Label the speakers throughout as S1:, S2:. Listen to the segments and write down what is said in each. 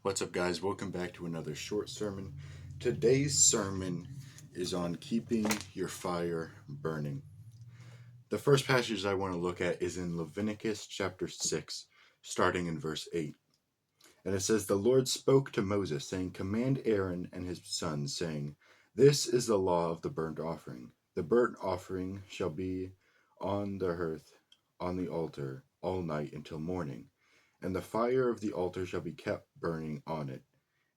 S1: What's up, guys? Welcome back to another short sermon. Today's sermon is on keeping your fire burning. The first passage I want to look at is in Leviticus chapter 6, starting in verse 8. And it says, "The Lord spoke to Moses, saying, Command Aaron and his sons, saying, This is the law of the burnt offering. The burnt offering shall be on the hearth, on the altar, all night until morning. And the fire of the altar shall be kept burning on it.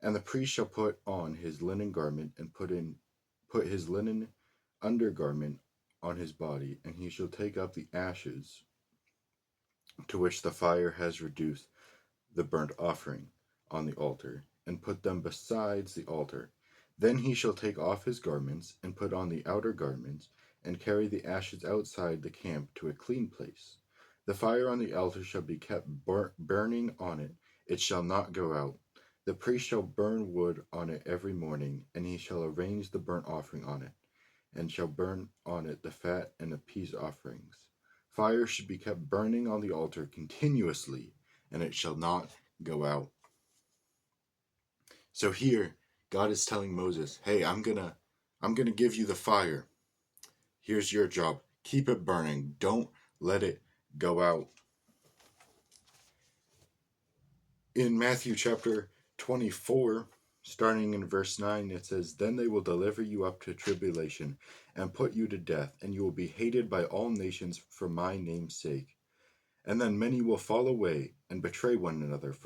S1: And the priest shall put on his linen garment, and put his linen undergarment on his body, and he shall take up the ashes to which the fire has reduced the burnt offering on the altar, and put them besides the altar. Then he shall take off his garments, and put on the outer garments, and carry the ashes outside the camp to a clean place. The fire on the altar shall be kept burning on it, it shall not go out. The priest shall burn wood on it every morning, and he shall arrange the burnt offering on it, and shall burn on it the fat and the peace offerings. Fire should be kept burning on the altar continuously, and it shall not go out." So here, God is telling Moses, hey, I'm gonna give you the fire. Here's your job. Keep it burning. Don't let it go out. In Matthew chapter 24, starting in verse 9, it says, "Then they will deliver you up to tribulation and put you to death, and you will be hated by all nations for my name's sake. And then many will fall away and betray one another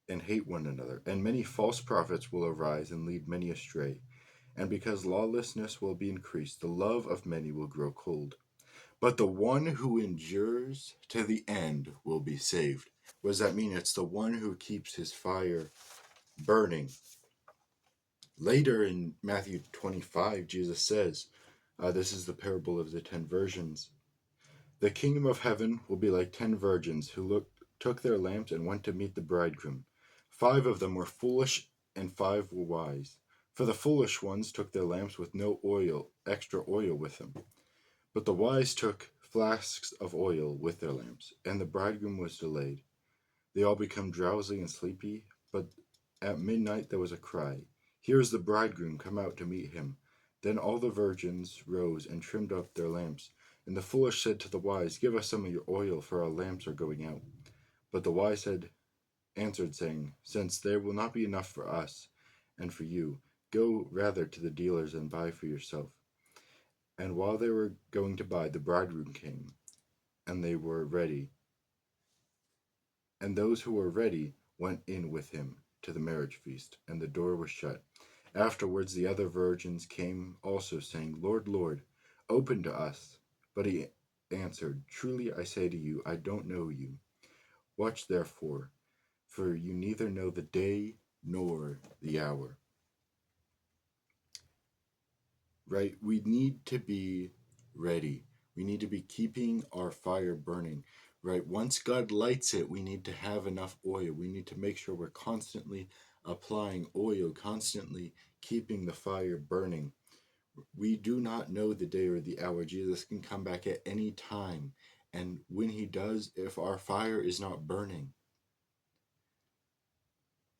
S1: and hate one another, and many false prophets will arise and lead many astray. And because lawlessness will be increased, the love of many will grow cold. But the one who endures to the end will be saved." What does that mean? It's the one who keeps his fire burning. Later in Matthew 25, Jesus says, this is the parable of the 10 virgins. "The kingdom of heaven will be like 10 virgins who took their lamps and went to meet the bridegroom. 5 of them were foolish and 5 were wise. For the foolish ones took their lamps with no extra oil with them. But the wise took flasks of oil with their lamps, and the bridegroom was delayed. They all became drowsy and sleepy, but at midnight there was a cry, 'Here is the bridegroom, come out to meet him.' Then all the virgins rose and trimmed up their lamps. And the foolish said to the wise, 'Give us some of your oil, for our lamps are going out.' But the wise answered, saying, 'Since there will not be enough for us and for you, go rather to the dealers and buy for yourself.' And while they were going to buy, the bridegroom came, and they were ready. And those who were ready went in with him to the marriage feast, and the door was shut. Afterwards the other virgins came also, saying, 'Lord, Lord, open to us.' But he answered, 'Truly I say to you, I don't know you. Watch therefore, for you neither know the day nor the hour." Right? We need to be ready. We need to be keeping our fire burning. Right? Once God lights it, we need to have enough oil. We need to make sure we're constantly applying oil, constantly keeping the fire burning. We do not know the day or the hour. Jesus can come back at any time. And when he does, if our fire is not burning,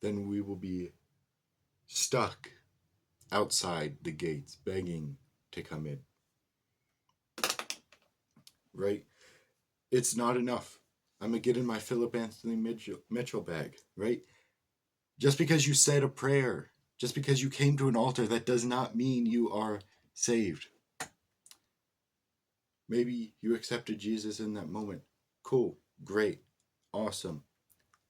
S1: then we will be stuck outside the gates begging to come in. Right? It's not enough. I'm going to get in my Philip Anthony Mitchell bag, right? Just because you said a prayer, just because you came to an altar, that does not mean you are saved. Maybe you accepted Jesus in that moment. Cool, great, awesome.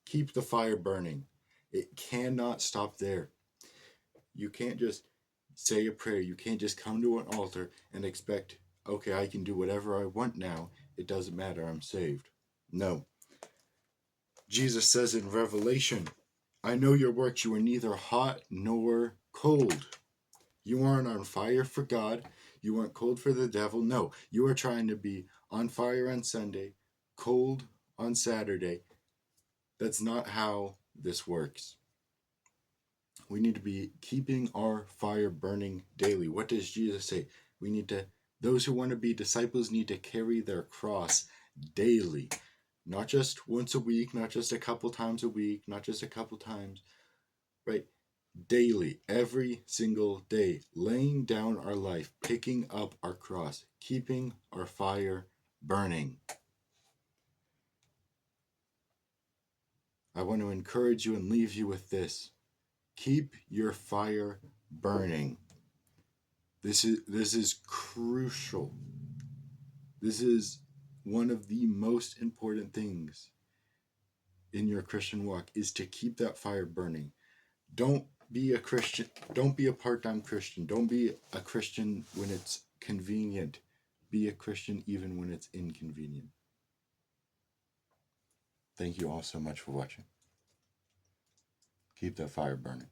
S1: Keep the fire burning. It cannot stop there. You can't just say a prayer. You can't just come to an altar and expect, okay, I can do whatever I want now. It doesn't matter, I'm saved. No. Jesus says in Revelation, "I know your works. You are neither hot nor cold." You aren't on fire for God. You aren't cold for the devil. No, you are trying to be on fire on Sunday, cold on Saturday. That's not how this works. We need to be keeping our fire burning daily. What does Jesus say? Those who want to be disciples need to carry their cross daily. Not just once a week, not just a couple times a week, not just a couple times, right? Daily, every single day, laying down our life, picking up our cross, keeping our fire burning. I want to encourage you and leave you with this. Keep your fire burning. This is crucial. This is one of the most important things in your Christian walk, is to keep that fire burning. Don't be a Christian. Don't be a part-time Christian. Don't be a Christian when it's convenient. Be a Christian even when it's inconvenient. Thank you all so much for watching. Keep that fire burning.